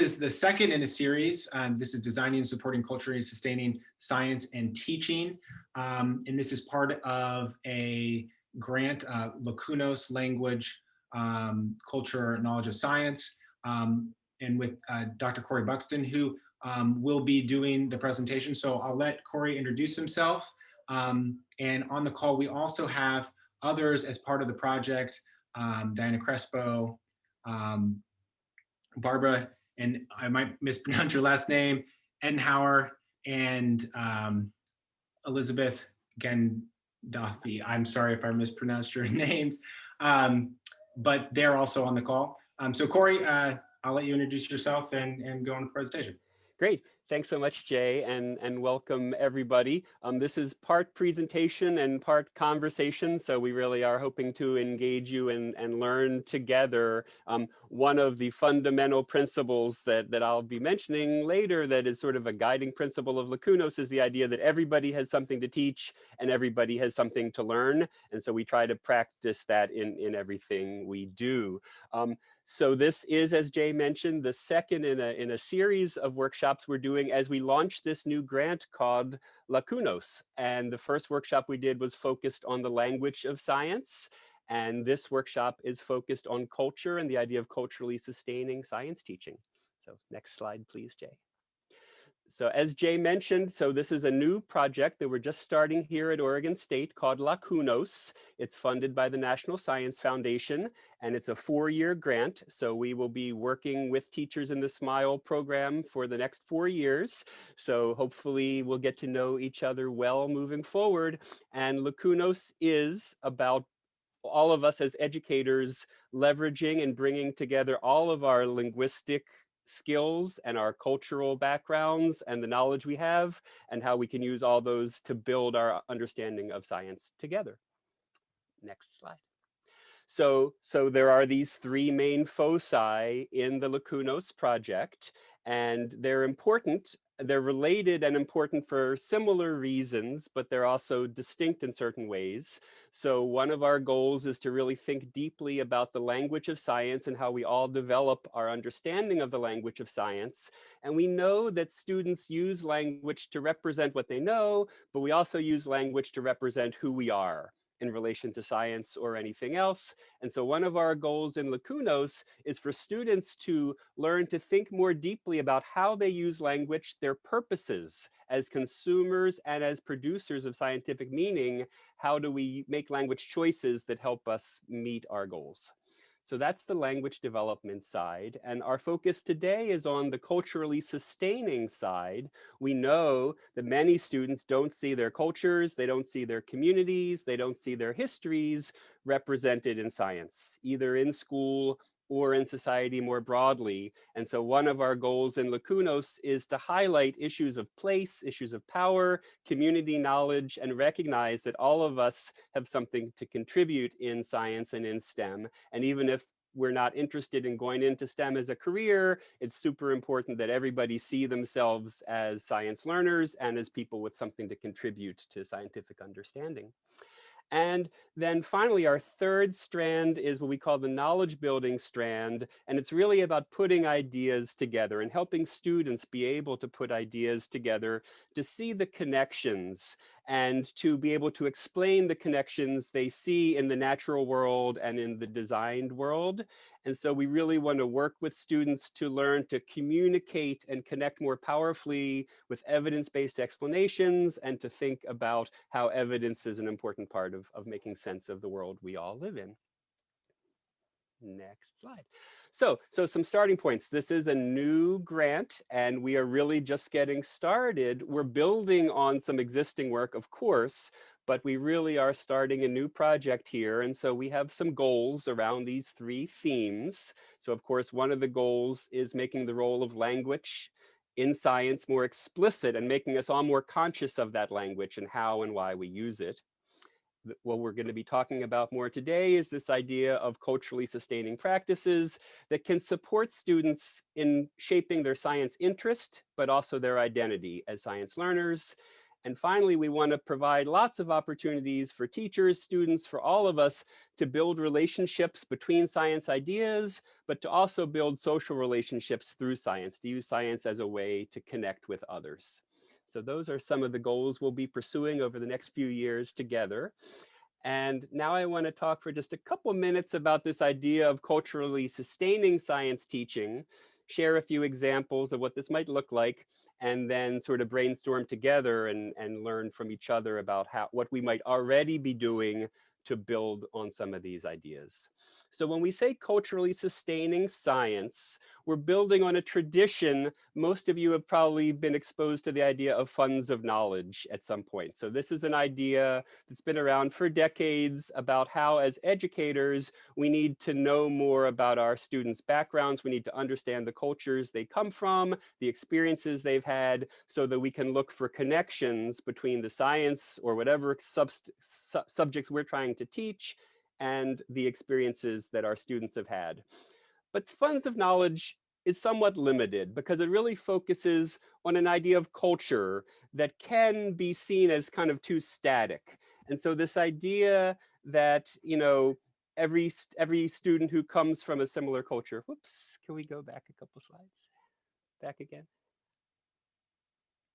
is the second in a series. This is Designing and Supporting Culturally Sustaining Science and Teaching. And this is part of a grant, LaCuKnoS, Language, Culture, Knowledge of Science, and with Dr. Corey Buxton, who will be doing the presentation. So I'll let Corey introduce himself. And on the call, we also have others as part of the project, Diana Crespo, Barbara, and I might mispronounce your last name, Enhauer, and Elizabeth Gendafi. I'm sorry if I mispronounced your names, but they're also on the call. So Corey, I'll let you introduce yourself and go on the presentation. Great. Thanks so much, Jay, and welcome everybody. This is part presentation and part conversation, so we really are hoping to engage you and learn together. One of the fundamental principles that I'll be mentioning later that is sort of a guiding principle of LaCuKnoS is the idea that everybody has something to teach and everybody has something to learn, and so we try to practice that in everything we do. So this is, as Jay mentioned, the second in a series of workshops we're doing as we launch this new grant called LaCuKnoS. And the first workshop we did was focused on the language of science. And this workshop is focused on culture and the idea of culturally sustaining science teaching. So next slide, please, Jay. So as Jay mentioned, so this is a new project that we're just starting here at Oregon State called LaCuKnoS. It's funded by the National Science Foundation, and it's a 4-year grant. So we will be working with teachers in the SMILE program for the next 4 years. So hopefully we'll get to know each other well moving forward. And LaCuKnoS is about all of us as educators leveraging and bringing together all of our linguistic skills and our cultural backgrounds and the knowledge we have and how we can use all those to build our understanding of science together. Next slide. So there are these 3 main foci in the LaCuKnoS project, and they're important. They're related and important for similar reasons, but they're also distinct in certain ways. So one of our goals is to really think deeply about the language of science and how we all develop our understanding of the language of science. And we know that students use language to represent what they know, but we also use language to represent who we are in relation to science or anything else. And so one of our goals in LaCuKnoS is for students to learn to think more deeply about how they use language, their purposes as consumers and as producers of scientific meaning. How do we make language choices that help us meet our goals? So that's the language development side. And our focus today is on the culturally sustaining side. We know that many students don't see their cultures, they don't see their communities, they don't see their histories represented in science, either in school or in society more broadly. And so one of our goals in LaCuKnoS is to highlight issues of place, issues of power, community knowledge, and recognize that all of us have something to contribute in science and in STEM. And even if we're not interested in going into STEM as a career, it's super important that everybody see themselves as science learners and as people with something to contribute to scientific understanding. And then finally, our third strand is what we call the knowledge building strand. And it's really about putting ideas together and helping students be able to put ideas together to see the connections and to be able to explain the connections they see in the natural world and in the designed world. And so we really want to work with students to learn to communicate and connect more powerfully with evidence-based explanations and to think about how evidence is an important part of making sense of the world we all live in. Next slide. So some starting points. This is a new grant and we are really just getting started. We're building on some existing work, of course, but we really are starting a new project here. And so we have some goals around these 3 themes. So of course, one of the goals is making the role of language in science more explicit and making us all more conscious of that language and how and why we use it. What we're going to be talking about more today is this idea of culturally sustaining practices that can support students in shaping their science interest, but also their identity as science learners. And finally, we want to provide lots of opportunities for teachers, students, for all of us to build relationships between science ideas, but to also build social relationships through science, to use science as a way to connect with others. So those are some of the goals we'll be pursuing over the next few years together. And now I want to talk for just a couple minutes about this idea of culturally sustaining science teaching, share a few examples of what this might look like, and then sort of brainstorm together and learn from each other about what we might already be doing to build on some of these ideas. So when we say culturally sustaining science, we're building on a tradition. Most of you have probably been exposed to the idea of funds of knowledge at some point. So this is an idea that's been around for decades about how, as educators, we need to know more about our students' backgrounds. We need to understand the cultures they come from, the experiences they've had, so that we can look for connections between the science or whatever subjects we're trying to teach and the experiences that our students have had. But funds of knowledge is somewhat limited because it really focuses on an idea of culture that can be seen as kind of too static. And so this idea that, you know, every student who comes from a similar culture, whoops, can we go back a couple slides? Back again?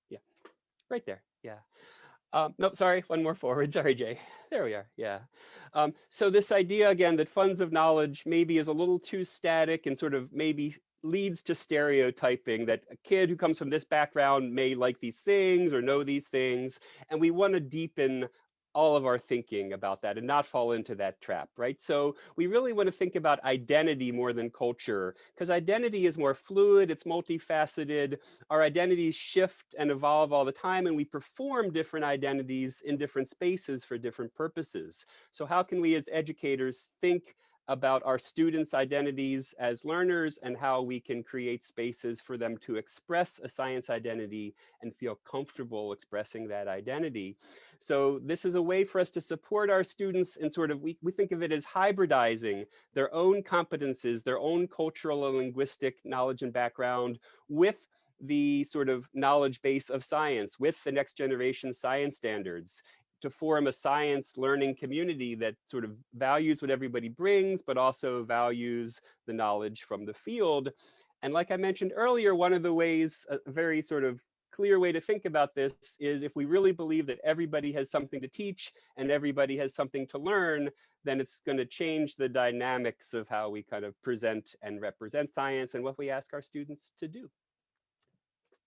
Yeah, right there, yeah. Nope, sorry, one more forward. Sorry, Jay. There we are, yeah. So this idea, again, that funds of knowledge maybe is a little too static and sort of maybe leads to stereotyping that a kid who comes from this background may like these things or know these things. And we want to deepen all of our thinking about that and not fall into that trap, right? So we really want to think about identity more than culture, because identity is more fluid, it's multifaceted. Our identities shift and evolve all the time, and we perform different identities in different spaces for different purposes. So how can we as educators think about our students' identities as learners and how we can create spaces for them to express a science identity and feel comfortable expressing that identity? So this is a way for us to support our students in sort of, we think of it as hybridizing their own competences, their own cultural and linguistic knowledge and background with the sort of knowledge base of science, with the next generation science standards, to form a science learning community that sort of values what everybody brings, but also values the knowledge from the field. And like I mentioned earlier, one of the ways, a very sort of clear way to think about this is if we really believe that everybody has something to teach and everybody has something to learn, then it's going to change the dynamics of how we kind of present and represent science and what we ask our students to do.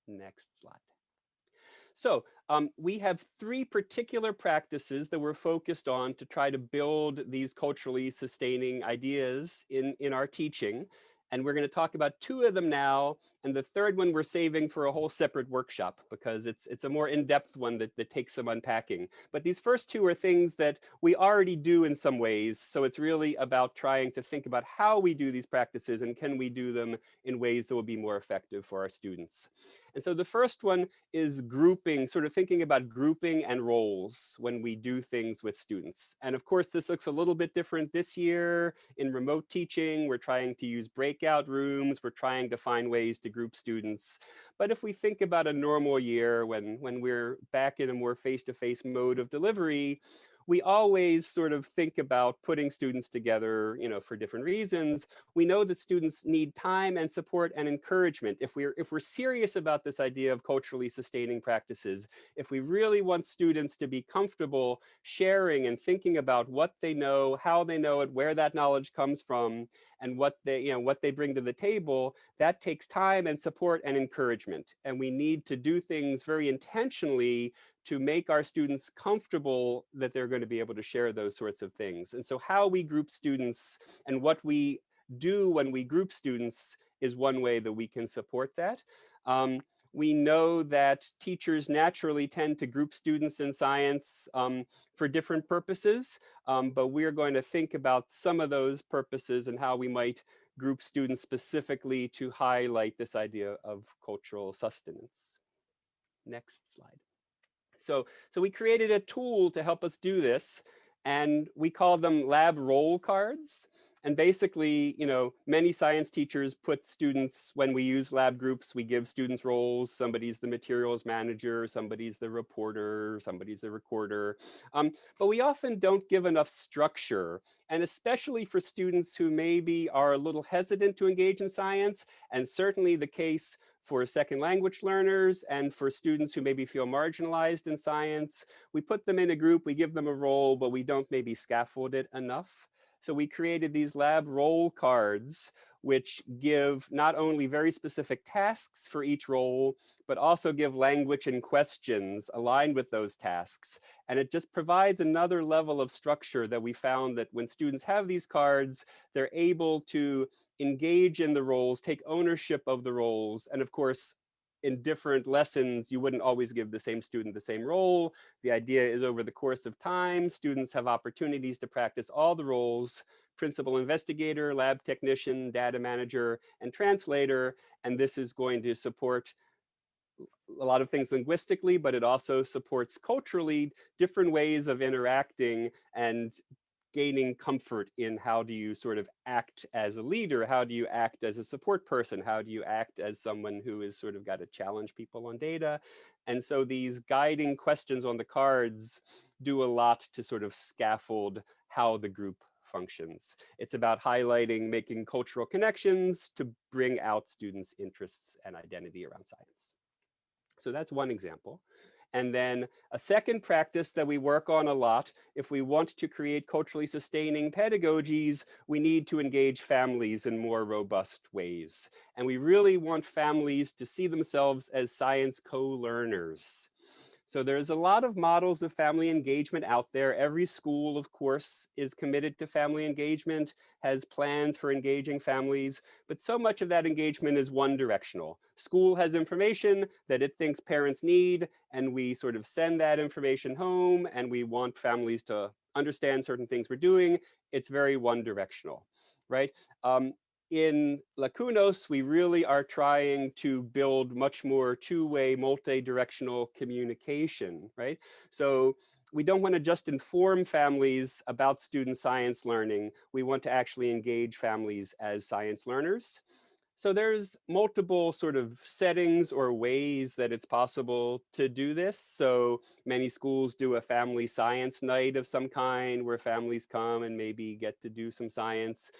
Next slide. So we have three particular practices that we're focused on to try to build these culturally sustaining ideas in our teaching. And we're going to talk about two of them now. And the third one we're saving for a whole separate workshop because it's a more in-depth one that takes some unpacking. But these first two are things that we already do in some ways. So it's really about trying to think about how we do these practices and can we do them in ways that will be more effective for our students. And so the first one is grouping, sort of thinking about grouping and roles when we do things with students. And of course, this looks a little bit different this year. In remote teaching, we're trying to use breakout rooms. We're trying to find ways to group students. But if we think about a normal year when we're back in a more face-to-face mode of delivery, we always sort of think about putting students together, you know, for different reasons. We know that students need time and support and encouragement. If we're serious about this idea of culturally sustaining practices, if we really want students to be comfortable sharing and thinking about what they know, how they know it, where that knowledge comes from, and what they bring to the table, that takes time and support and encouragement. And we need to do things very intentionally to make our students comfortable that they're going to be able to share those sorts of things. And so how we group students and what we do when we group students is one way that we can support that. We know that teachers naturally tend to group students in science for different purposes, but we're going to think about some of those purposes and how we might group students specifically to highlight this idea of cultural sustenance. Next slide. So we created a tool to help us do this, and we call them lab roll cards. And basically, many science teachers put students, when we use lab groups, we give students roles. Somebody's the materials manager, somebody's the reporter, somebody's the recorder. But we often don't give enough structure. And especially for students who maybe are a little hesitant to engage in science, and certainly the case for second language learners and for students who maybe feel marginalized in science, we put them in a group, we give them a role, but we don't maybe scaffold it enough. So we created these lab role cards, which give not only very specific tasks for each role, but also give language and questions aligned with those tasks. And it just provides another level of structure that we found that when students have these cards, they're able to engage in the roles, take ownership of the roles. And of course, in different lessons, you wouldn't always give the same student the same role. The idea is over the course of time, students have opportunities to practice all the roles: principal investigator, lab technician, data manager, and translator. And this is going to support a lot of things linguistically, but it also supports culturally different ways of interacting and gaining comfort in how do you sort of act as a leader, how do you act as a support person, how do you act as someone who is sort of got to challenge people on data. And so these guiding questions on the cards do a lot to sort of scaffold how the group functions. It's about highlighting, making cultural connections to bring out students' interests and identity around science. So that's one example. And then a second practice that we work on a lot, if we want to create culturally sustaining pedagogies, we need to engage families in more robust ways. And we really want families to see themselves as science co-learners. So there's a lot of models of family engagement out there. Every school, of course, is committed to family engagement, has plans for engaging families, but so much of that engagement is one directional. School has information that it thinks parents need, and we sort of send that information home, and we want families to understand certain things we're doing. It's very one directional, right? In LaCuKnoS, we really are trying to build much more two-way, multi-directional communication, right? So we don't want to just inform families about student science learning. We want to actually engage families as science learners. So there's multiple sort of settings or ways that it's possible to do this. So many schools do a family science night of some kind where families come and maybe get to do some science.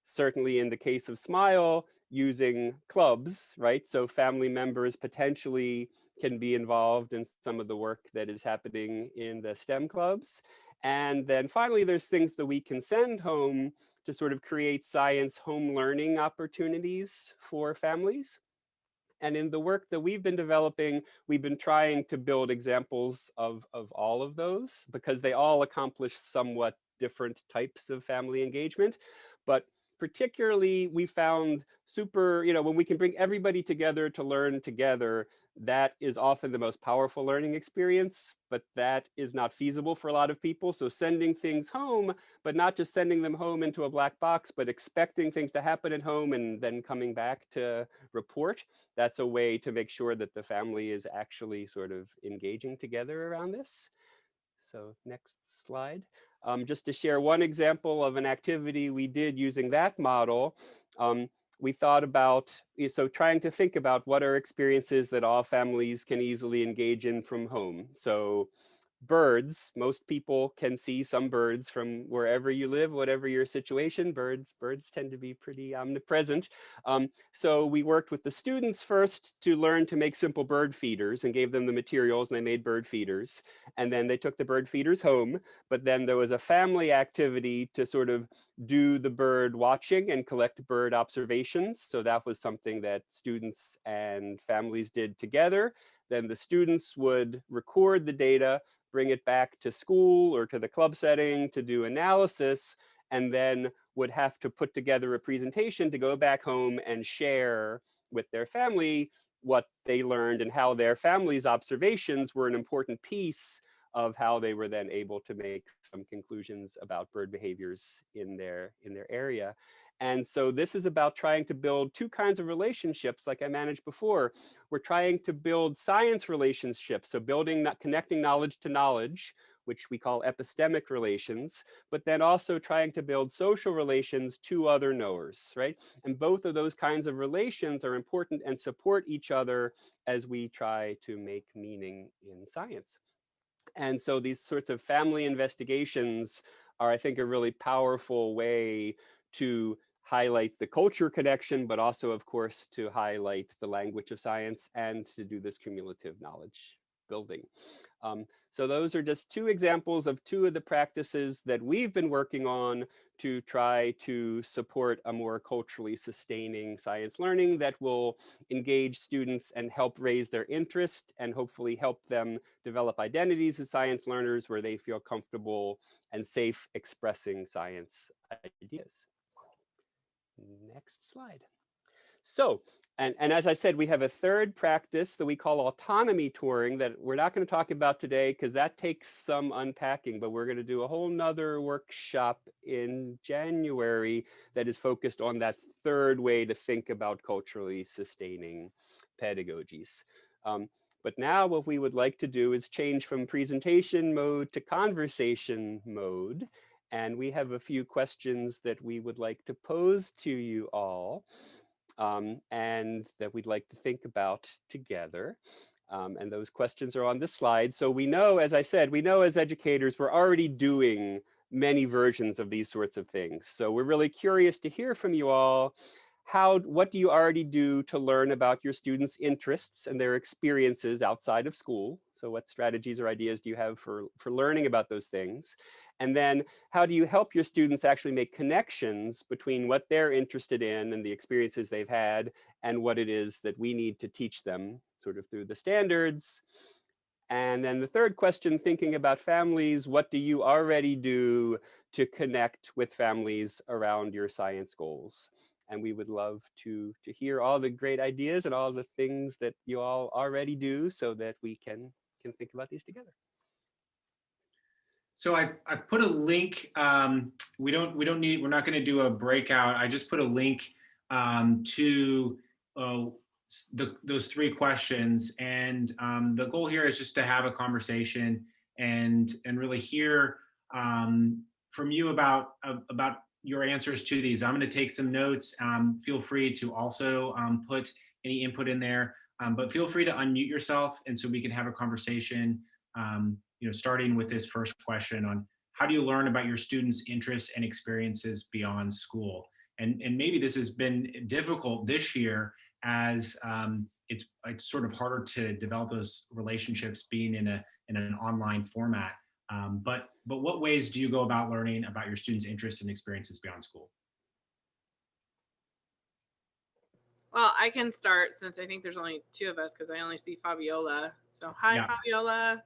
Certainly in the case of SMILE, using clubs, right? So family members potentially can be involved in some of the work that is happening in the STEM clubs. And then finally, there's things that we can send home to sort of create science home learning opportunities for families. And in the work that we've been developing, we've been trying to build examples of all of those because they all accomplish somewhat different types of family engagement. But particularly, we found super, when we can bring everybody together to learn together, that is often the most powerful learning experience, but that is not feasible for a lot of people. So sending things home, but not just sending them home into a black box, but expecting things to happen at home and then coming back to report, that's a way to make sure that the family is actually sort of engaging together around this. So next slide. Just to share one example of an activity we did using that model, we thought about, so trying to think about what are experiences that all families can easily engage in from home. So birds, most people can see some birds from wherever you live, whatever your situation. Birds tend to be pretty omnipresent. So we worked with the students first to learn to make simple bird feeders and gave them the materials, and they made bird feeders. And then they took the bird feeders home. But then there was a family activity to sort of do the bird watching and collect bird observations. So that was something that students and families did together. Then the students would record the data, bring it back to school or to the club setting to do analysis, and then would have to put together a presentation to go back home and share with their family what they learned and how their family's observations were an important piece of how they were then able to make some conclusions about bird behaviors in their area. And so this is about trying to build two kinds of relationships like I managed before. We're trying to build science relationships, so connecting knowledge to knowledge, which we call epistemic relations, but then also trying to build social relations to other knowers, right? And both of those kinds of relations are important and support each other as we try to make meaning in science. And so these sorts of family investigations are, I think, a really powerful way to highlight the culture connection, but also, of course, to highlight the language of science and to do this cumulative knowledge building. So those are just two examples of two of the practices that we've been working on to try to support a more culturally sustaining science learning that will engage students and help raise their interest and hopefully help them develop identities as science learners where they feel comfortable and safe expressing science ideas. Next slide. So, and as I said, we have a third practice that we call autonomy touring that we're not going to talk about today because that takes some unpacking, but we're going to do a whole nother workshop in January that is focused on that third way to think about culturally sustaining pedagogies. But now what we would like to do is change from presentation mode to conversation mode. And we have a few questions that we would like to pose to you all. And that we'd like to think about together. And those questions are on this slide. So we know, as I said, we know as educators, we're already doing many versions of these sorts of things. So we're really curious to hear from you all. What do you already do to learn about your students' interests and their experiences outside of school? So what strategies or ideas do you have for learning about those things? And then how do you help your students actually make connections between what they're interested in and the experiences they've had and what it is that we need to teach them sort of through the standards? And then the third question, thinking about families, what do you already do to connect with families around your science goals? And we would love to hear all the great ideas and all the things that you all already do so that we can think about these together. So I've put a link. We're not going to do a breakout. I just put a link to those three questions, and the goal here is just to have a conversation and really hear from you about your answers to these. I'm going to take some notes. Feel free to also put any input in there, but feel free to unmute yourself, and so we can have a conversation. Starting with this first question on how do you learn about your students' interests and experiences beyond school? And maybe this has been difficult this year as it's sort of harder to develop those relationships being in an online format. But what ways do you go about learning about your students' interests and experiences beyond school? Well, I can start since I think there's only two of us because I only see Fabiola. So hi, yeah. Fabiola.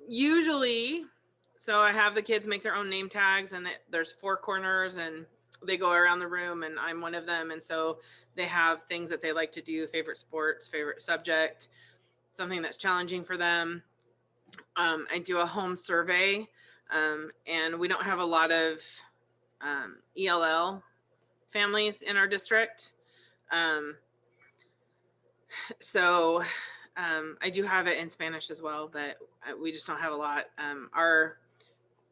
Usually, so I have the kids make their own name tags, and there's 4 corners, and they go around the room, and I'm one of them. And so they have things that they like to do, favorite sports, favorite subject, something that's challenging for them. I do a home survey, and we don't have a lot of ELL families in our district. So I do have it in Spanish as well, but we just don't have a lot. Our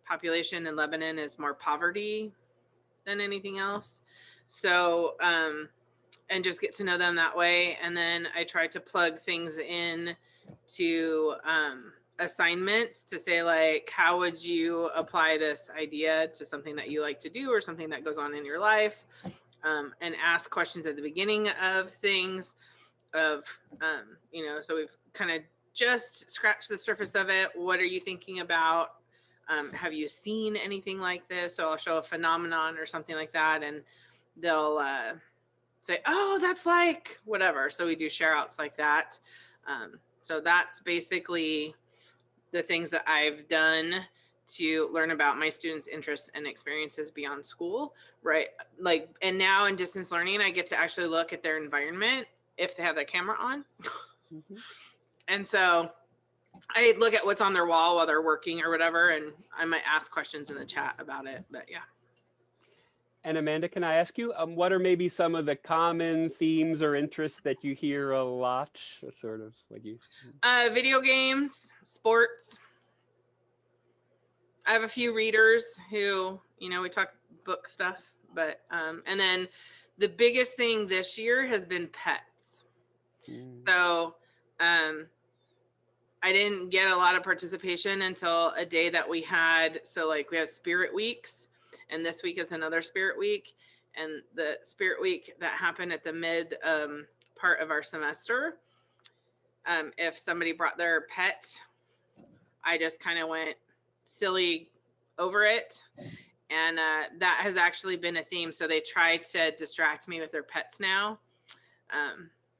population in Lebanon is more poverty than anything else. So, and just get to know them that way. And then I try to plug things in to assignments to say, like, how would you apply this idea to something that you like to do or something that goes on in your life? And ask questions at the beginning of things of, so we've kind of just scratched the surface of it. What are you thinking about? Have you seen anything like this? So I'll show a phenomenon or something like that, and they'll say, oh, that's like whatever. So we do share outs like that. So that's basically the things that I've done to learn about my students' interests and experiences beyond school, right? Like, and now in distance learning, I get to actually look at their environment if they have their camera on. Mm-hmm. And so I look at what's on their wall while they're working or whatever, and I might ask questions in the chat about it, but yeah. And Amanda, can I ask you, what are maybe some of the common themes or interests that you hear a lot? Sort of what you... Video games, sports. I have a few readers who, you know, we talk book stuff, but, and then the biggest thing this year has been pets. So, I didn't get a lot of participation until a day that we had. So like we have spirit weeks, and this week is another spirit week. And the spirit week that happened at the mid part of our semester, if somebody brought their pet, I just kind of went silly over it. And that has actually been a theme. So they try to distract me with their pets now.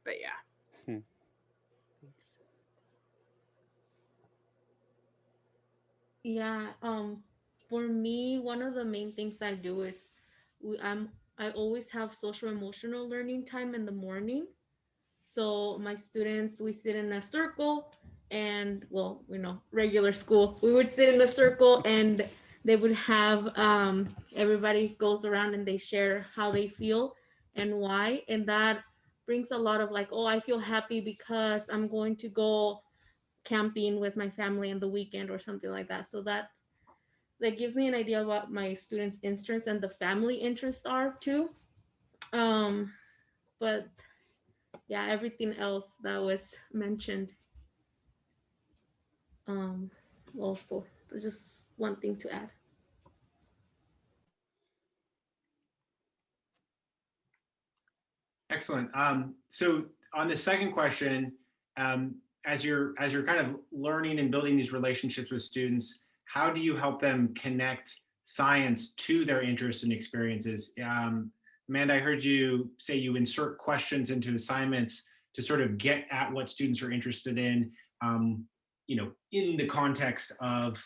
But yeah. Yeah, for me, one of the main things I do is I always have social emotional learning time in the morning. So my students, we sit in a circle, and well, you know, regular school, we would sit in a circle, and they would have everybody goes around and they share how they feel and why, and that brings a lot of like, oh, I feel happy because I'm going to go camping with my family in the weekend or something like that. So that gives me an idea of what my students' interests and the family interests are too. But yeah, everything else that was mentioned. Also, there's just one thing to add. Excellent. So on the second question, as you're kind of learning and building these relationships with students, how do you help them connect science to their interests and experiences? Amanda, I heard you say you insert questions into assignments to sort of get at what students are interested in, you know, in the context of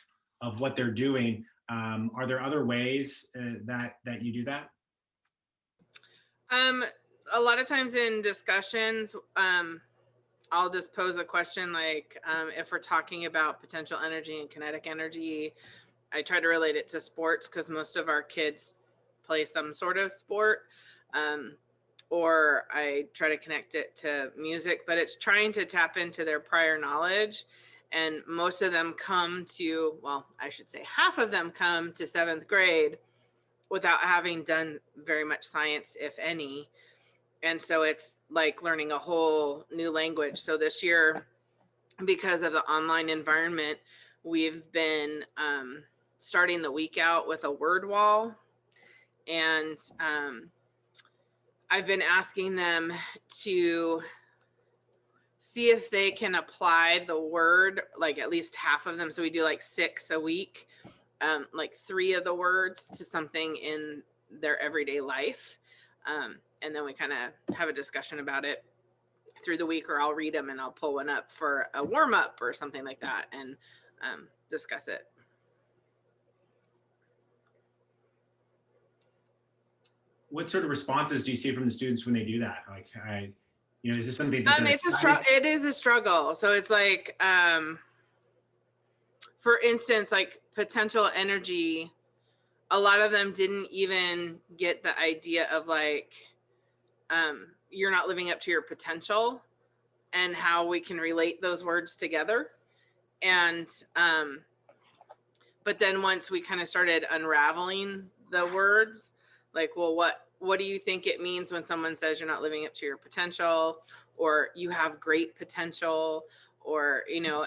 what they're doing. Are there other ways that you do that? A lot of times in discussions, I'll just pose a question like, if we're talking about potential energy and kinetic energy, I try to relate it to sports because most of our kids play some sort of sport, or I try to connect it to music, but it's trying to tap into their prior knowledge. And most of them come to, well, I should say half of them come to 7th grade without having done very much science, if any. And so it's like learning a whole new language. So this year, because of the online environment, we've been starting the week out with a word wall. And I've been asking them to see if they can apply the word, like at least half of them. So we do like 6 a week, like 3 of the words to something in their everyday life. And then we kind of have a discussion about it through the week, or I'll read them and I'll pull one up for a warm up or something like that and discuss it. What sort of responses do you see from the students when they do that? Like, you know, is this something that it is a struggle. So it's like, for instance, like potential energy, a lot of them didn't even get the idea of like, you're not living up to your potential and how we can relate those words together. And, but then once we kind of started unraveling the words, like, well, what do you think it means when someone says you're not living up to your potential, or you have great potential, or, you know,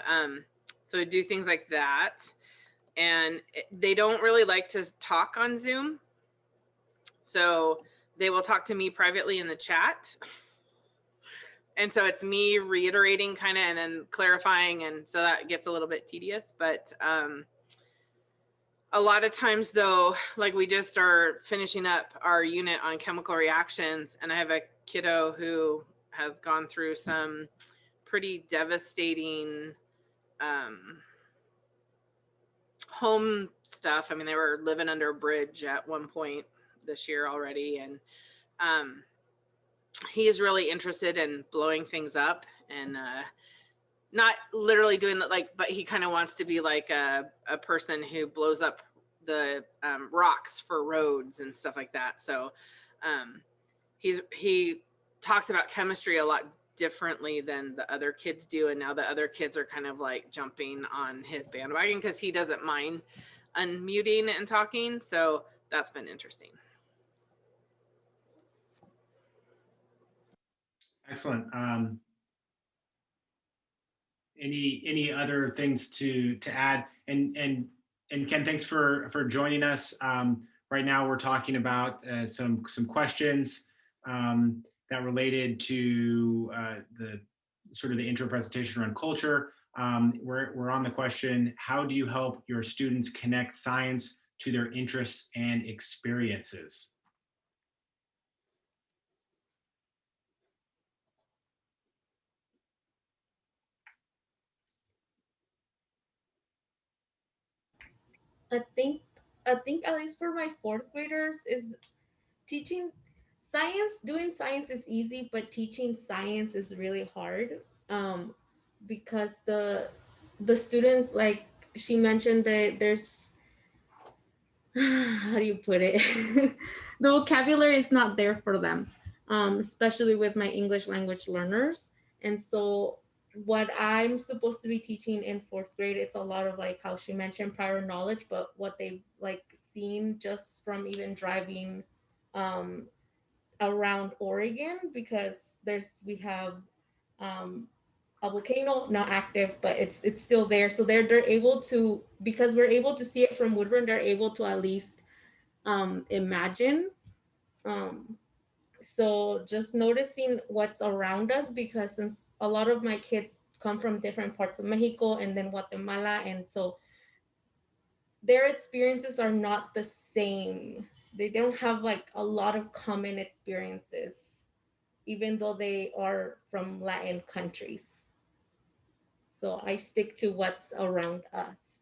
so we do things like that. And they don't really like to talk on Zoom. So they will talk to me privately in the chat. And so it's me reiterating kind of and then clarifying. And so that gets a little bit tedious. But a lot of times though, like we just are finishing up our unit on chemical reactions. And I have a kiddo who has gone through some pretty devastating home stuff. I mean, they were living under a bridge at one point this year already. And he is really interested in blowing things up and not literally doing that, like, but he kind of wants to be like a person who blows up the rocks for roads and stuff like that. So he talks about chemistry a lot differently than the other kids do, and now the other kids are kind of like jumping on his bandwagon because he doesn't mind unmuting and talking. So that's been interesting. Excellent. Any other things to add? And Ken, thanks for joining us. Right now, we're talking about some questions that related to the sort of the intro presentation around culture. We're on the question: how do you help your students connect science to their interests and experiences? I think I think at least for my fourth graders is teaching science. Doing science is easy, but teaching science is really hard. Because the students, like she mentioned, that there's how do you put it? The vocabulary is not there for them, especially with my English language learners. And so what I'm supposed to be teaching in fourth grade, it's a lot of like how she mentioned prior knowledge, but what they've like seen just from even driving um, around Oregon, because we have um, a volcano, not active, but it's still there. So they're able to, because we're able to see it from Woodburn, they're able to at least imagine. Um, so just noticing what's around us, because since a lot of my kids come from different parts of Mexico and then Guatemala, and so their experiences are not the same. They don't have like a lot of common experiences, even though they are from Latin countries. So I stick to what's around us.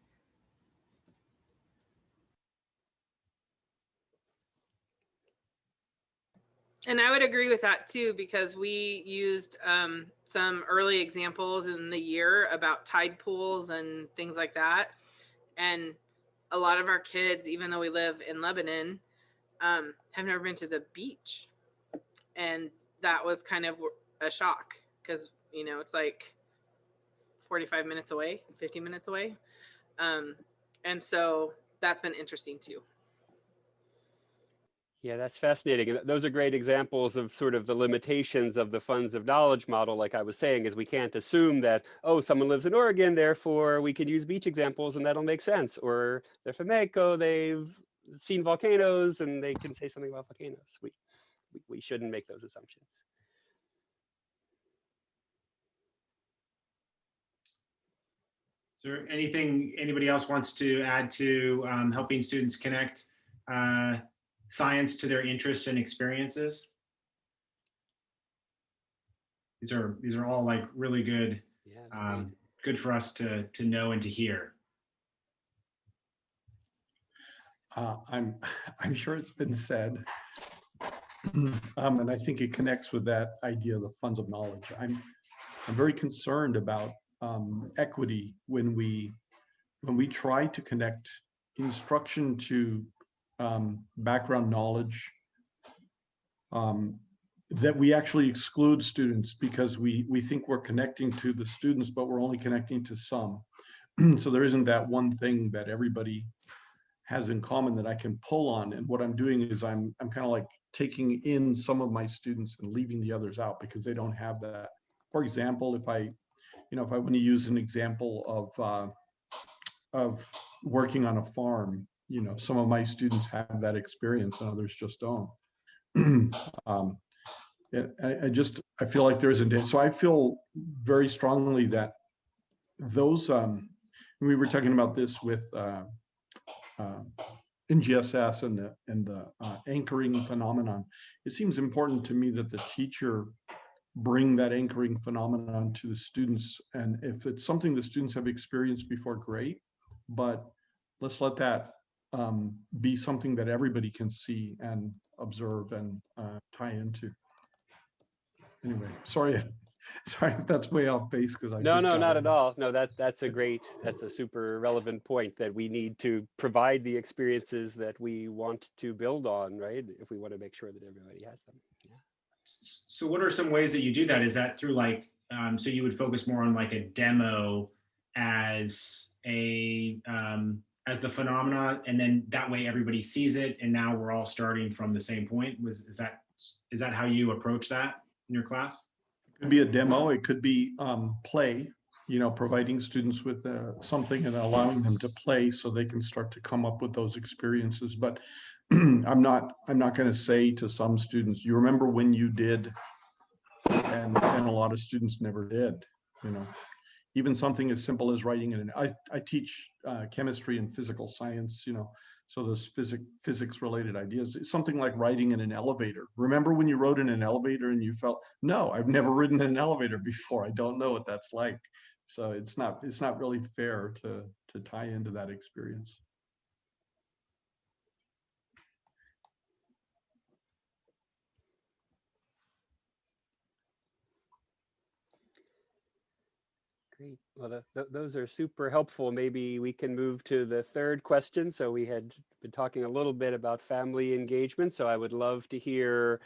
And I would agree with that too, because we used some early examples in the year about tide pools and things like that. And a lot of our kids, even though we live in Lebanon, have never been to the beach. And that was kind of a shock because, you know, it's like 45 minutes away, 50 minutes away. And so that's been interesting too. Yeah, that's fascinating. And those are great examples of sort of the limitations of the funds of knowledge model. Like I was saying, is we can't assume that, oh, someone lives in Oregon, therefore we can use beach examples and that'll make sense. Or they're from Mexico, they've seen volcanoes and they can say something about volcanoes. We shouldn't make those assumptions. Is there anything anybody else wants to add to helping students connect science to their interests and experiences? These are all like really good, good for us to know and to hear. I'm sure it's been said, and I think it connects with that idea of the funds of knowledge. I'm very concerned about equity when we try to connect instruction to background knowledge, that we actually exclude students because we think we're connecting to the students, but we're only connecting to some. So there isn't that one thing that everybody has in common that I can pull on. And what I'm doing is I'm kind of like taking in some of my students and leaving the others out because they don't have that. For example, if I want to use an example of working on a farm, some of my students have that experience and others just don't. I feel like there isn't. So I feel very strongly that those, we were talking about this with in GSS and the anchoring phenomenon. It seems important to me that the teacher bring that anchoring phenomenon to the students. And if it's something the students have experienced before, great, but let's let that be something that everybody can see and observe and tie into. Anyway, sorry Sorry if that's way off base because I No, just no, got not in. at all. No, that's a super relevant point, that we need to provide the experiences that we want to build on, right? If we want to make sure that everybody has them. Yeah. So what are some ways that you do that? Is that through like, so you would focus more on like a demo as as the phenomena, and then that way everybody sees it, and now we're all starting from the same point? Is that how you approach that in your class? It could be a demo, it could be play, providing students with something and allowing them to play so they can start to come up with those experiences. But I'm not going to say to some students, you remember when you did, and a lot of students never did, even something as simple as writing in I teach chemistry and physical science, so those physics related ideas. It's something like writing in an elevator. Remember when you rode in an elevator and you felt, no, I've never ridden in an elevator before, I don't know what that's like. So it's not really fair to tie into that experience. Great. Well, those are super helpful. Maybe we can move to the third question. So we had been talking a little bit about family engagement. So I would love to hear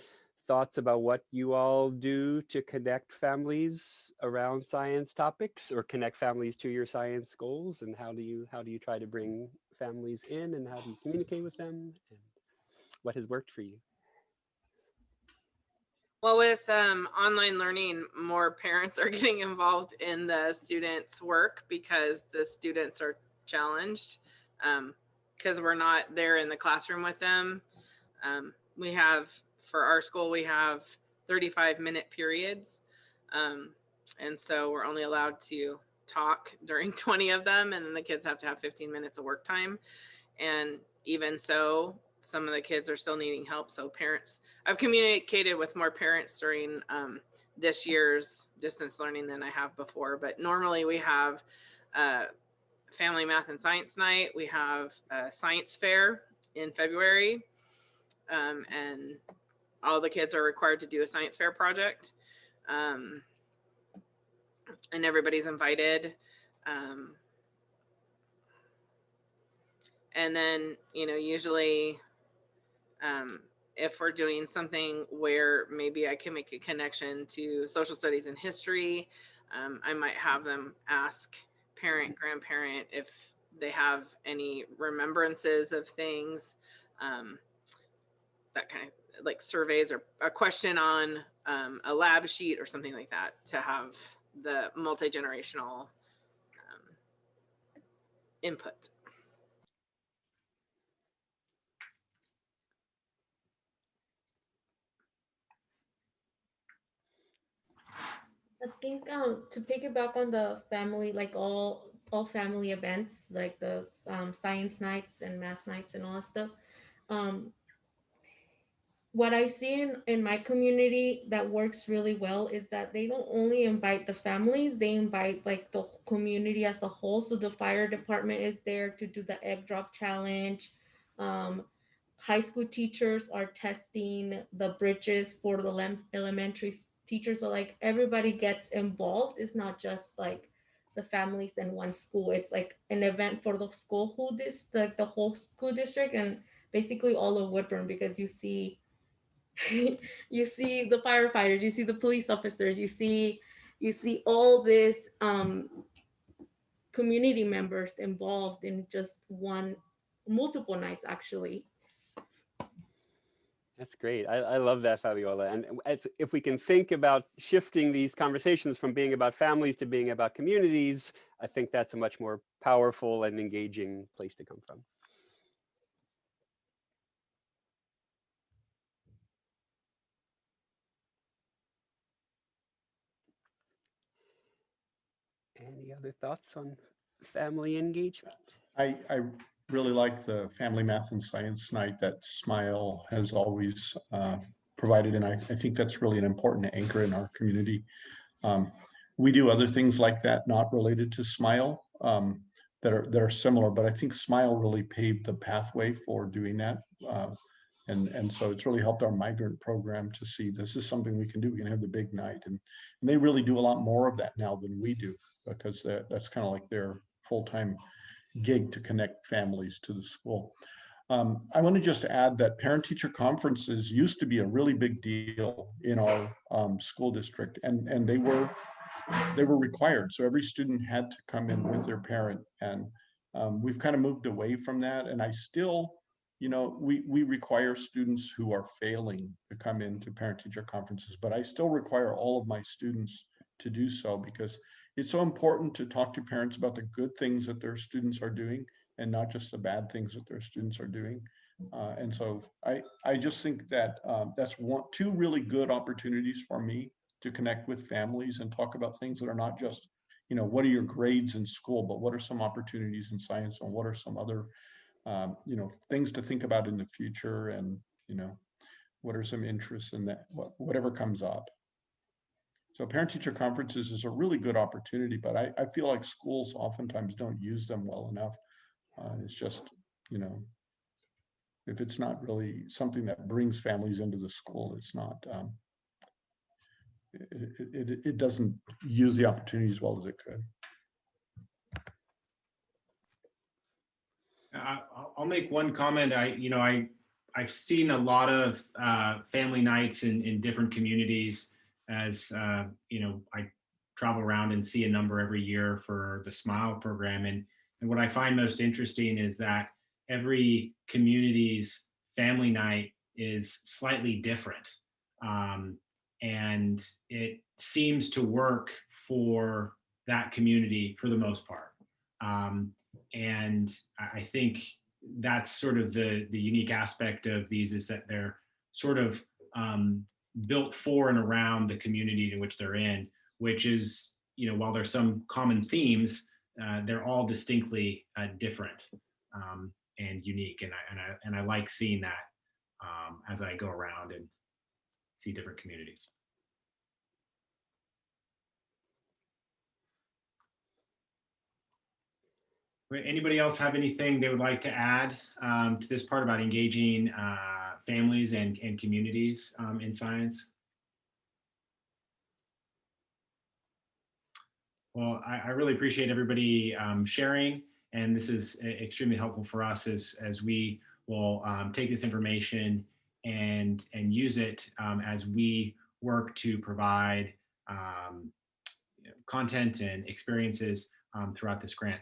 thoughts about what you all do to connect families around science topics, or connect families to your science goals, and how do you try to bring families in, and how do you communicate with them, and what has worked for you? Well, with online learning, more parents are getting involved in the students' work because the students are challenged, because we're not there in the classroom with them. We have, for our school, we have 35-minute periods. And so we're only allowed to talk during 20 of them, and then the kids have to have 15 minutes of work time. And even so, some of the kids are still needing help. So parents, I've communicated with more parents during this year's distance learning than I have before. But normally we have family math and science night. We have a science fair in February. And all the kids are required to do a science fair project. And everybody's invited. And then, usually if we're doing something where maybe I can make a connection to social studies and history, I might have them ask parent, grandparent if they have any remembrances of things, that kind of like surveys, or a question on a lab sheet or something like that, to have the multi-generational input. I think to piggyback on the family, like all family events, like the science nights and math nights and all that stuff. What I see in my community that works really well is that they don't only invite the families, they invite like the community as a whole. So the fire department is there to do the egg drop challenge. High school teachers are testing the bridges for the elementary teachers. So like everybody gets involved. It's not just like the families in one school. It's like an event for the school, the whole school district, and basically all of Woodburn, because you see you see the firefighters, you see the police officers, you see all this community members involved in just multiple nights actually. That's great. I love that, Fabiola. And if we can think about shifting these conversations from being about families to being about communities, I think that's a much more powerful and engaging place to come from. Any other thoughts on family engagement? I really like the family math and science night that Smile has always provided, and I think that's really an important anchor in our community. We do other things like that, not related to Smile, that are similar, but I think Smile really paved the pathway for doing that. And so it's really helped our migrant program to see this is something we can do. We can have the big night. And they really do a lot more of that now than we do, because that's kind of like their full-time gig to connect families to the school. I want to just add that parent-teacher conferences used to be a really big deal in our school district, and they were required. So every student had to come in with their parent, and we've kind of moved away from that. And I still, we require students who are failing to come into parent-teacher conferences, but I still require all of my students to do so, because it's so important to talk to parents about the good things that their students are doing and not just the bad things that their students are doing. And so I just think that that's two really good opportunities for me to connect with families and talk about things that are not just, what are your grades in school, but what are some opportunities in science, and what are some other, things to think about in the future, and, what are some interests in that, whatever comes up. So parent-teacher conferences is a really good opportunity, but I feel like schools oftentimes don't use them well enough. It's just, if it's not really something that brings families into the school, it's not, it doesn't use the opportunity as well as it could. I'll make one comment. I've seen a lot of family nights in different communities, as I travel around and see a number every year for the SMILE program. And what I find most interesting is that every community's family night is slightly different. And it seems to work for that community for the most part. And I think that's sort of the unique aspect of these, is that they're sort of built for and around the community in which they're in, which is, while there's some common themes, they're all distinctly different and unique. And I like seeing that as I go around and see different communities. Anybody else have anything they would like to add to this part about engaging families and communities in science? Well, I really appreciate everybody sharing, and this is extremely helpful for us as we will take this information and use it as we work to provide content and experiences throughout this grant.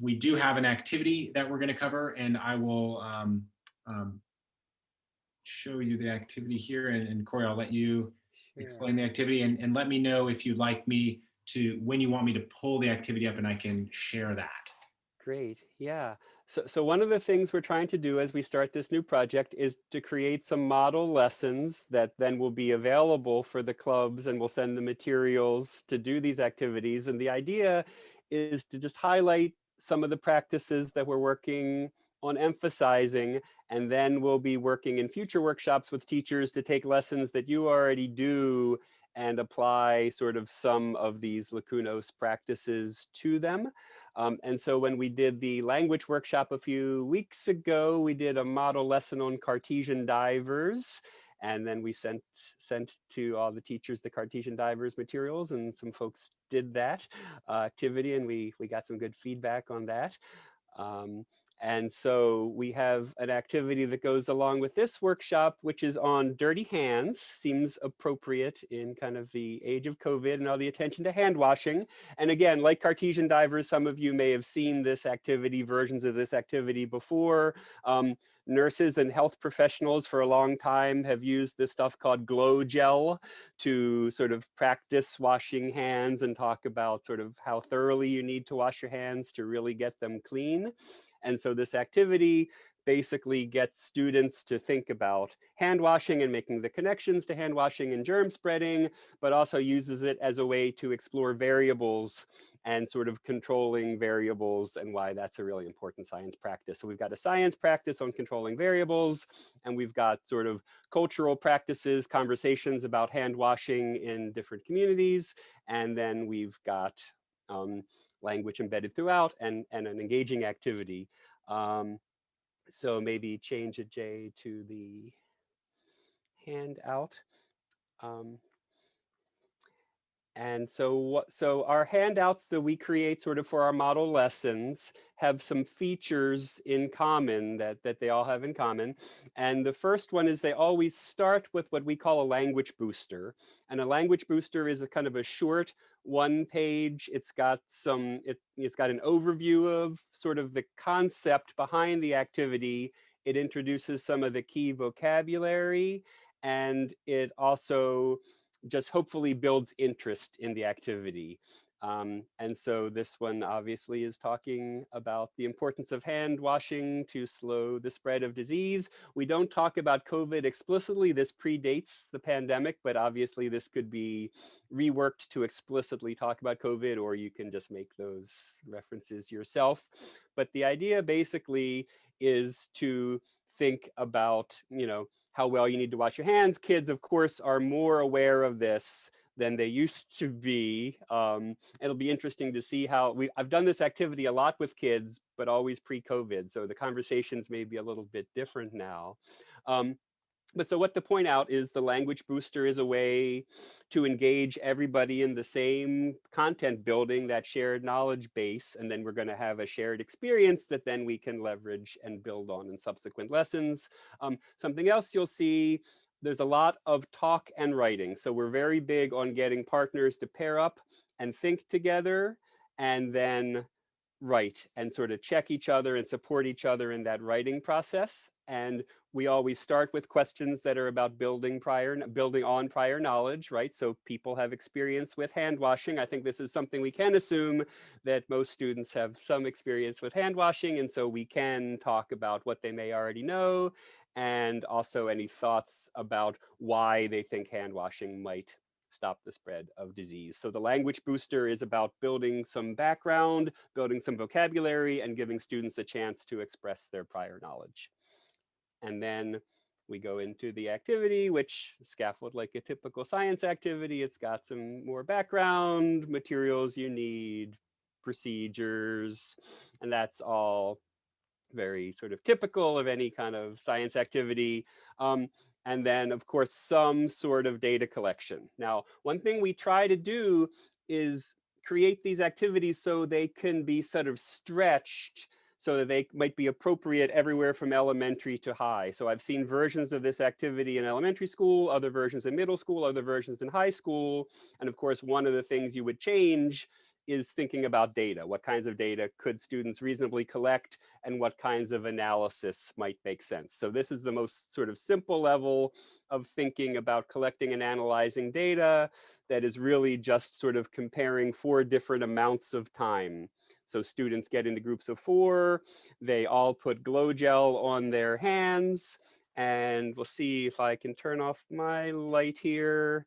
We do have an activity that we're going to cover, and I will show you the activity here. And Corey, I'll let you explain the activity, and let me know if you'd like me to, when you want me to pull the activity up, and I can share that. Great, yeah. So one of the things we're trying to do as we start this new project is to create some model lessons that then will be available for the clubs, and we'll send the materials to do these activities. And the idea is to just highlight some of the practices that we're working on emphasizing, and then we'll be working in future workshops with teachers to take lessons that you already do and apply sort of some of these LaCuKnoS practices to them. And so when we did the language workshop a few weeks ago, we did a model lesson on Cartesian divers. And then we sent to all the teachers the Cartesian divers materials, and some folks did that activity, and we got some good feedback on that. And so we have an activity that goes along with this workshop, which is on dirty hands. Seems appropriate in kind of the age of COVID and all the attention to hand washing. And again, like Cartesian divers, some of you may have seen this activity, versions of this activity before. Nurses and health professionals for a long time have used this stuff called glow gel to sort of practice washing hands and talk about sort of how thoroughly you need to wash your hands to really get them clean. And so this activity basically gets students to think about hand washing and making the connections to hand washing and germ spreading, but also uses it as a way to explore variables and sort of controlling variables, and why that's a really important science practice. So we've got a science practice on controlling variables, and we've got sort of cultural practices, conversations about hand washing in different communities, and then we've got language embedded throughout, and an engaging activity. So maybe change a J to the handout. And so our handouts that we create sort of for our model lessons have some features in common that they all have in common. And the first one is they always start with what we call a language booster. And a language booster is a kind of a short one page. It's got it's got an overview of sort of the concept behind the activity. It introduces some of the key vocabulary, and it also just hopefully builds interest in the activity. And so this one obviously is talking about the importance of hand washing to slow the spread of disease. We don't talk about COVID explicitly. This predates the pandemic, but obviously this could be reworked to explicitly talk about COVID, or you can just make those references yourself. But the idea basically is to think about, how well you need to wash your hands. Kids, of course, are more aware of this than they used to be. It'll be interesting to see how I've done this activity a lot with kids, but always pre-COVID. So the conversations may be a little bit different now. But so what to point out is the language booster is a way to engage everybody in the same content building, that shared knowledge base, and then we're going to have a shared experience that then we can leverage and build on in subsequent lessons. Something else you'll see, there's a lot of talk and writing. So we're very big on getting partners to pair up and think together, and then write and sort of check each other and support each other in that writing process. And we always start with questions that are about building on prior knowledge, right? So people have experience with hand washing. I think this is something we can assume that most students have some experience with hand washing. And so we can talk about what they may already know, and also any thoughts about why they think hand washing might stop the spread of disease. So the language booster is about building some background, building some vocabulary, and giving students a chance to express their prior knowledge. And then we go into the activity, which scaffold like a typical science activity. It's got some more background, materials you need, procedures, and that's all very sort of typical of any kind of science activity. And then, of course, some sort of data collection. Now, one thing we try to do is create these activities so they can be sort of stretched so that they might be appropriate everywhere from elementary to high. So I've seen versions of this activity in elementary school, other versions in middle school, other versions in high school. And of course, one of the things you would change is thinking about data. What kinds of data could students reasonably collect, and what kinds of analysis might make sense? So this is the most sort of simple level of thinking about collecting and analyzing data that is really just sort of comparing 4 different amounts of time. So students get into groups of 4, they all put glow gel on their hands, and we'll see if I can turn off my light here.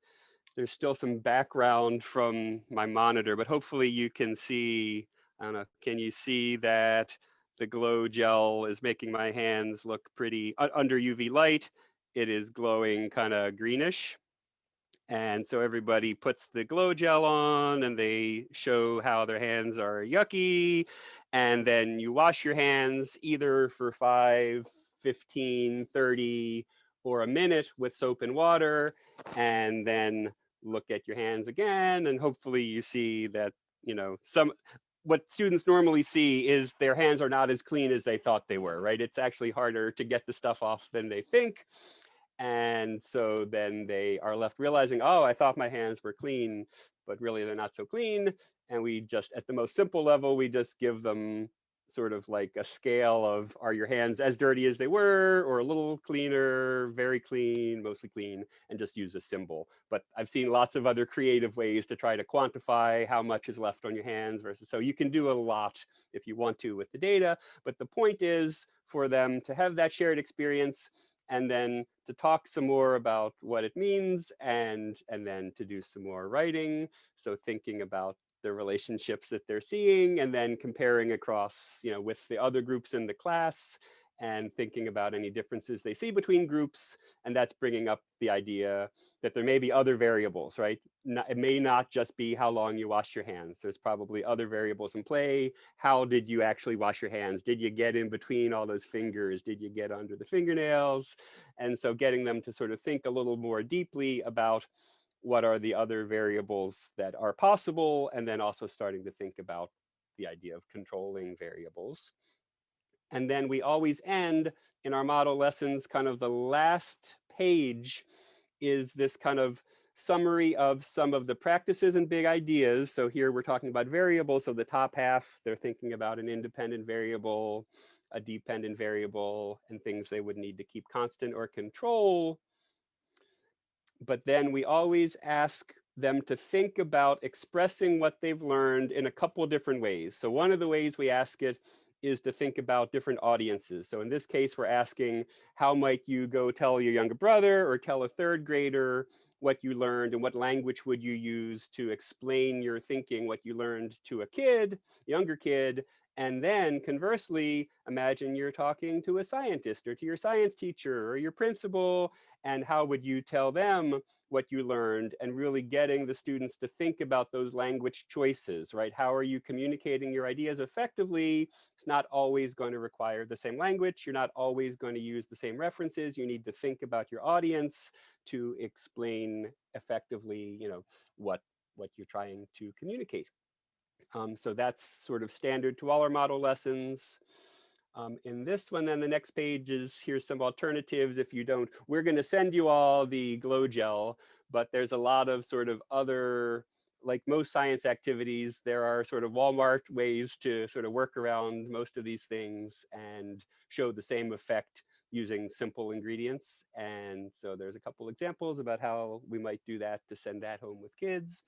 There's still some background from my monitor, but hopefully you can see, I don't know, can you see that the glow gel is making my hands look pretty, under UV light, it is glowing kind of greenish. And so everybody puts the glow gel on and they show how their hands are yucky. And then you wash your hands either for 5, 15, 30, or a minute with soap and water, and then look at your hands again. And hopefully you see that, what students normally see is their hands are not as clean as they thought they were, right? It's actually harder to get the stuff off than they think. And so then they are left realizing, oh, I thought my hands were clean, but really they're not so clean. And we just, at the most simple level, we just give them sort of like a scale of, are your hands as dirty as they were, or a little cleaner, very clean, mostly clean, and just use a symbol. But I've seen lots of other creative ways to try to quantify how much is left on your hands versus, so you can do a lot if you want to with the data. But the point is for them to have that shared experience, and then to talk some more about what it means, and then to do some more writing. So thinking about the relationships that they're seeing, and then comparing across, with the other groups in the class, and thinking about any differences they see between groups. And that's bringing up the idea that there may be other variables, right? It may not just be how long you wash your hands. There's probably other variables in play. How did you actually wash your hands? Did you get in between all those fingers? Did you get under the fingernails? And so getting them to sort of think a little more deeply about what are the other variables that are possible, and then also starting to think about the idea of controlling variables. And then we always end in our model lessons, kind of the last page is this kind of summary of some of the practices and big ideas. So here we're talking about variables. So the top half, they're thinking about an independent variable, a dependent variable, and things they would need to keep constant or control. But then we always ask them to think about expressing what they've learned in a couple different ways. So one of the ways we ask it is to think about different audiences. So in this case, we're asking, how might you go tell your younger brother or tell a third grader what you learned, and what language would you use to explain your thinking, what you learned to a kid, younger kid. And then conversely, imagine you're talking to a scientist or to your science teacher or your principal, and how would you tell them what you learned, and really getting the students to think about those language choices, right? How are you communicating your ideas effectively? It's not always going to require the same language. You're not always going to use the same references. You need to think about your audience to explain effectively, what you're trying to communicate. So that's sort of standard to all our model lessons. In this one, then the next page is, here's some alternatives. If you don't, we're going to send you all the glow gel, but there's a lot of sort of other, like most science activities, there are sort of Walmart ways to sort of work around most of these things and show the same effect using simple ingredients. And so there's a couple examples about how we might do that to send that home with kids.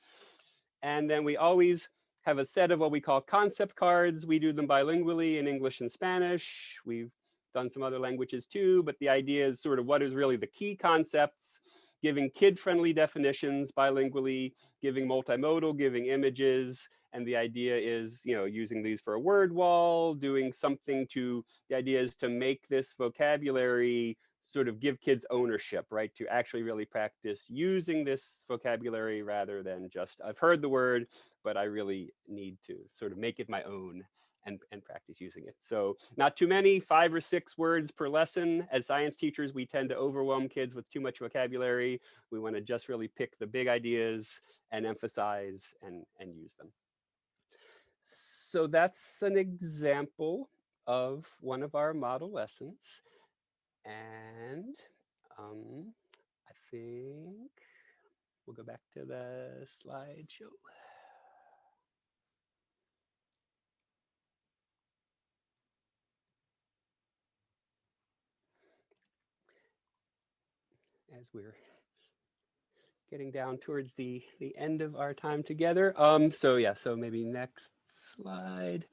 And then we always have a set of what we call concept cards. We do them bilingually in English and Spanish. We've done some other languages too, but the idea is sort of what is really the key concepts, giving kid-friendly definitions bilingually, giving multimodal, giving images. And the idea is, using these for a word wall, doing something to, the idea is to make this vocabulary sort of give kids ownership, right? To actually really practice using this vocabulary rather than just, I've heard the word, but I really need to sort of make it my own and practice using it. So not too many, 5 or 6 words per lesson. As science teachers, we tend to overwhelm kids with too much vocabulary. We want to just really pick the big ideas and emphasize and use them. So that's an example of one of our model lessons. And I think we'll go back to the slideshow. As we're getting down towards the end of our time together. So maybe next slide.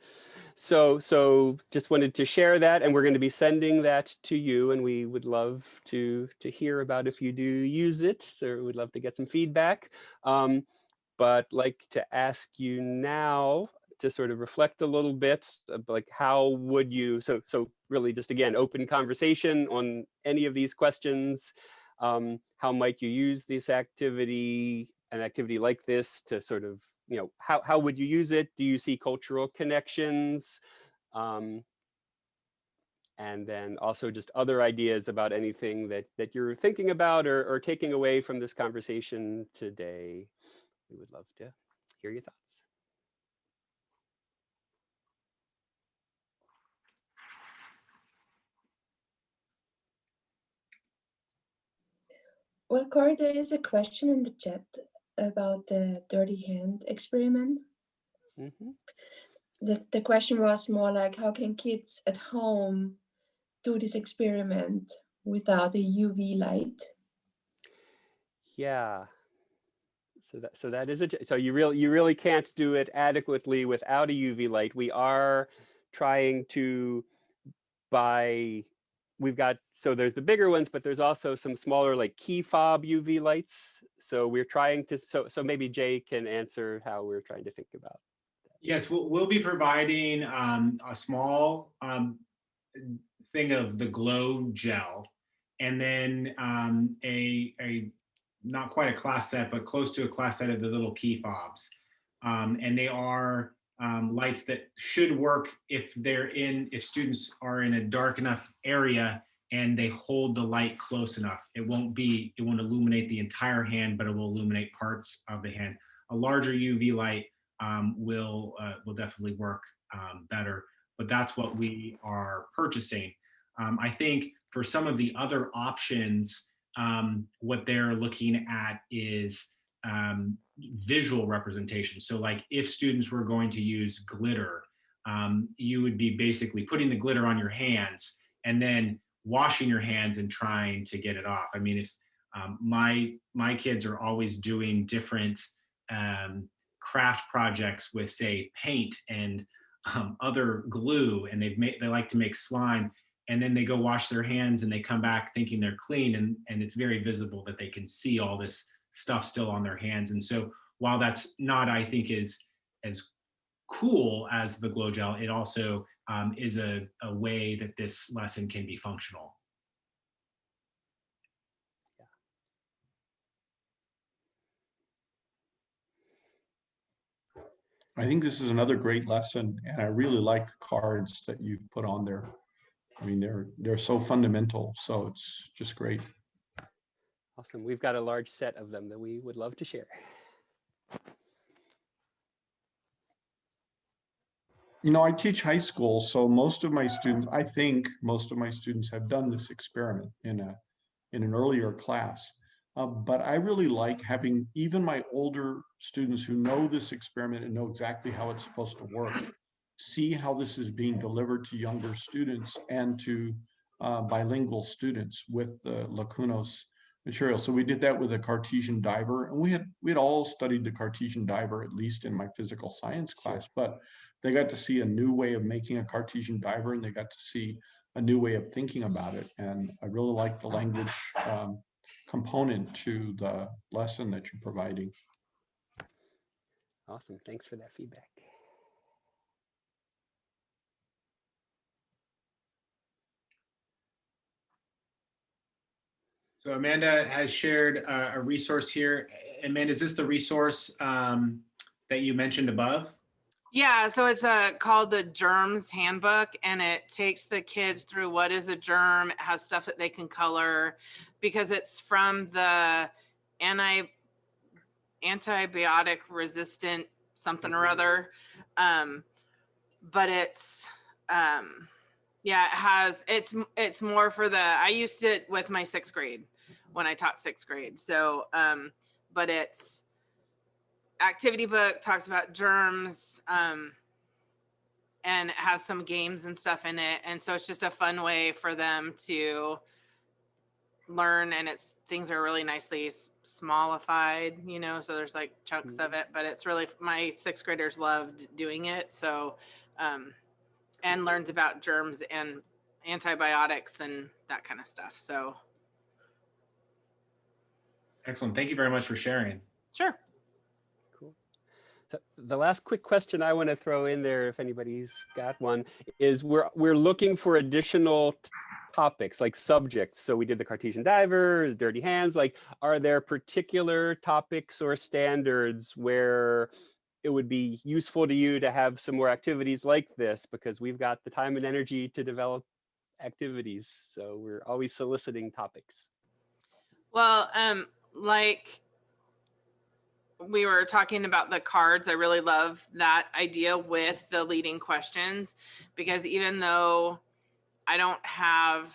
So just wanted to share that, and we're going to be sending that to you, and we would love to hear about if you do use it. So we'd love to get some feedback. But like to ask you now to sort of reflect a little bit, like how would you, so really just again, open conversation on any of these questions. How might you use this activity, an activity like this to sort of, how would you use it? Do you see cultural connections? And then also just other ideas about anything that you're thinking about or taking away from this conversation today. We would love to hear your thoughts. Well, Corey, there is a question in the chat about the dirty hand experiment. Mm-hmm. The question was more like, how can kids at home do this experiment without a UV light? Yeah. So that is so you really can't do it adequately without a UV light. We are trying to we've got, so there's the bigger ones, but there's also some smaller like key fob UV lights. So we're trying to, so maybe Jay can answer how we're trying to think about that. Yes, we'll be providing a small thing of the glow gel, and then a not quite a class set, but close to a class set of the little key fobs. And they are lights that should work if students are in a dark enough area and they hold the light close enough. It won't illuminate the entire hand, but it will illuminate parts of the hand. A larger UV light will definitely work better, but that's what we are purchasing. I think for some of the other options, what they're looking at is visual representation. So like if students were going to use glitter, you would be basically putting the glitter on your hands and then washing your hands and trying to get it off. I mean, if my kids are always doing different craft projects with, say, paint and other glue, and they like to make slime, and then they go wash their hands and they come back thinking they're clean, and it's very visible that they can see all this stuff still on their hands. And so while that's not, I think, as cool as the glow gel, it also is a way that this lesson can be functional. I think this is another great lesson, and I really like the cards that you've put on there. I mean, they're so fundamental, so it's just great. Awesome. We've got a large set of them that we would love to share. You know, I teach high school, so most of my students, I think most of my students have done this experiment in an earlier class. But I really like having even my older students who know this experiment and know exactly how it's supposed to work, see how this is being delivered to younger students and to bilingual students with the LaCuKnoS material. So we did that with a Cartesian diver, and we had all studied the Cartesian diver, at least in my physical science class, but they got to see a new way of making a Cartesian diver, and they got to see a new way of thinking about it. And I really like the language component to the lesson that you're providing. Awesome. Thanks for that feedback. So Amanda has shared a resource here. Amanda, is this the resource that you mentioned above? Yeah, so it's called the Germs Handbook, and it takes the kids through what is a germ. It has stuff that they can color because it's from the antibiotic resistant something or other. But it's yeah, it's more for I used it with my 6th grade when I taught 6th grade. So but it's activity book, talks about germs, and it has some games and stuff in it. And so it's just a fun way for them to learn, and things are really nicely smallified, you know, so there's like chunks of it, but it's really, my 6th graders loved doing it. So and learns about germs and antibiotics and that kind of stuff. So excellent. Thank you very much for sharing. sure. Cool. So the last quick question I want to throw in there, if anybody's got one, is we're looking for additional topics, like subjects. So we did the Cartesian diver, dirty hands. Like, are there particular topics or standards where it would be useful to you to have some more activities like this? Because we've got the time and energy to develop activities. So we're always soliciting topics. Well, like we were talking about the cards, I really love that idea with the leading questions, because even though I don't have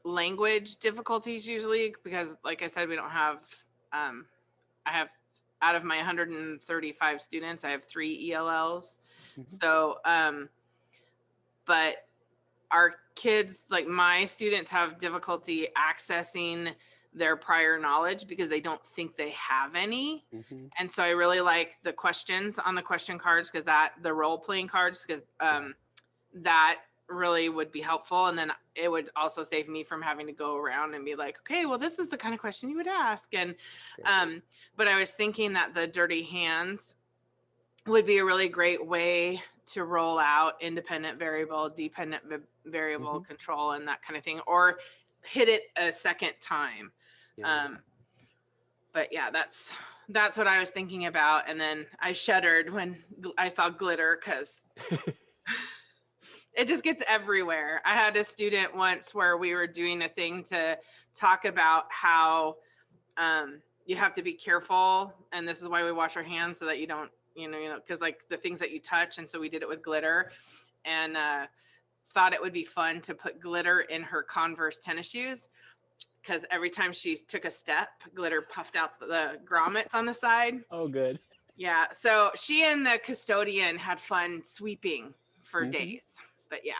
language difficulties usually, because like I said, we don't have, I have, out of my 135 students, I have 3 ELLs. So, but our kids, like my students, have difficulty accessing their prior knowledge because they don't think they have any. And so I really like the questions on the question cards, because the role playing cards, because that really would be helpful. And then it would also save me from having to go around and be like, okay, well, this is the kind of question you would ask. And but I was thinking that the dirty hands would be a really great way to roll out independent variable, dependent variable control and that kind of thing, or hit it a second time. Yeah. But yeah, that's what I was thinking about. And then I shuddered when I saw glitter, because it just gets everywhere. I had a student once where we were doing a thing to talk about how you have to be careful, and this is why we wash our hands, so that you don't, because like the things that you touch. And so we did it with glitter, and thought it would be fun to put glitter in her Converse tennis shoes, because every time she took a step, glitter puffed out the grommets on the side. Oh, good. Yeah, so she and the custodian had fun sweeping for days. But yeah.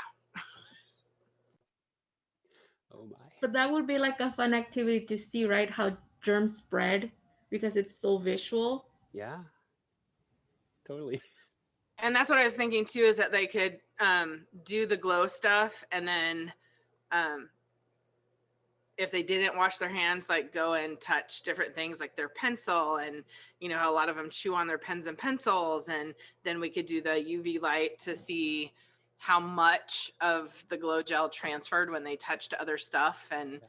Oh my. But that would be like a fun activity to see, right? How germs spread, because it's so visual. Yeah, totally. And that's what I was thinking too, is that they could do the glow stuff, and then if they didn't wash their hands, like go and touch different things like their pencil, and how a lot of them chew on their pens and pencils, and then we could do the UV light to see how much of the glow gel transferred when they touched other stuff. And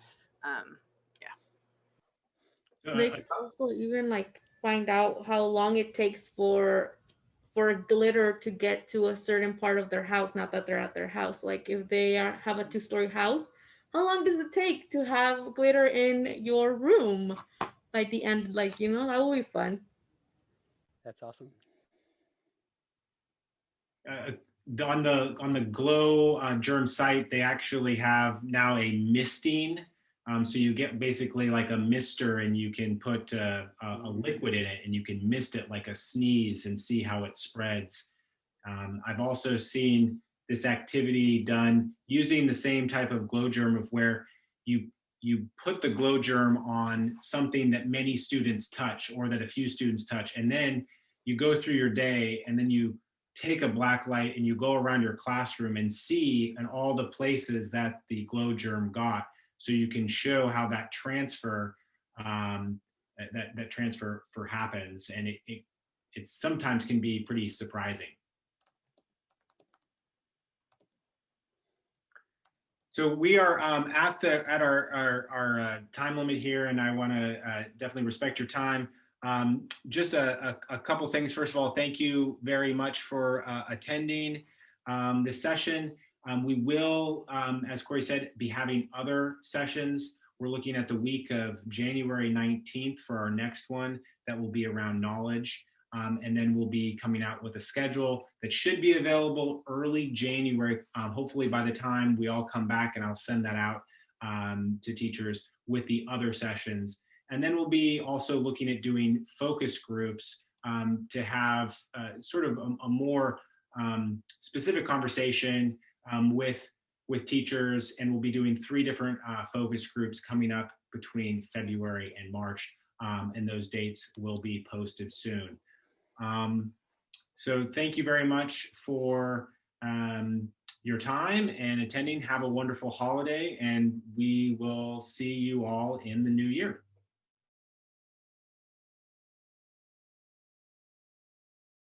They could also even like find out how long it takes for glitter to get to a certain part of their house, not that they're at their house. Like if they have a 2-story house, how long does it take to have glitter in your room by the end? Like, that will be fun. That's awesome. On the Glow germ site, they actually have now a misting. So you get basically like a mister, and you can put a liquid in it, and you can mist it like a sneeze and see how it spreads. I've also seen this activity done using the same type of glow germ, of where you put the glow germ on something that many students touch, or that a few students touch, and then you go through your day, and then you take a black light and you go around your classroom and see in all the places that the glow germ got, so you can show how that transfer that transfer happens, and it sometimes can be pretty surprising. So we are at our time limit here, and I want to definitely respect your time. Just a couple things. First of all, thank you very much for attending this session. We will, as Corey said, be having other sessions. We're looking at the week of January 19th for our next one that will be around knowledge. And then we'll be coming out with a schedule that should be available early January, hopefully by the time we all come back, and I'll send that out to teachers with the other sessions. And then we'll be also looking at doing focus groups to have sort of a more specific conversation with teachers, and we'll be doing 3 different focus groups coming up between February and March, and those dates will be posted soon. So thank you very much for your time and attending. Have a wonderful holiday, and we will see you all in the new year.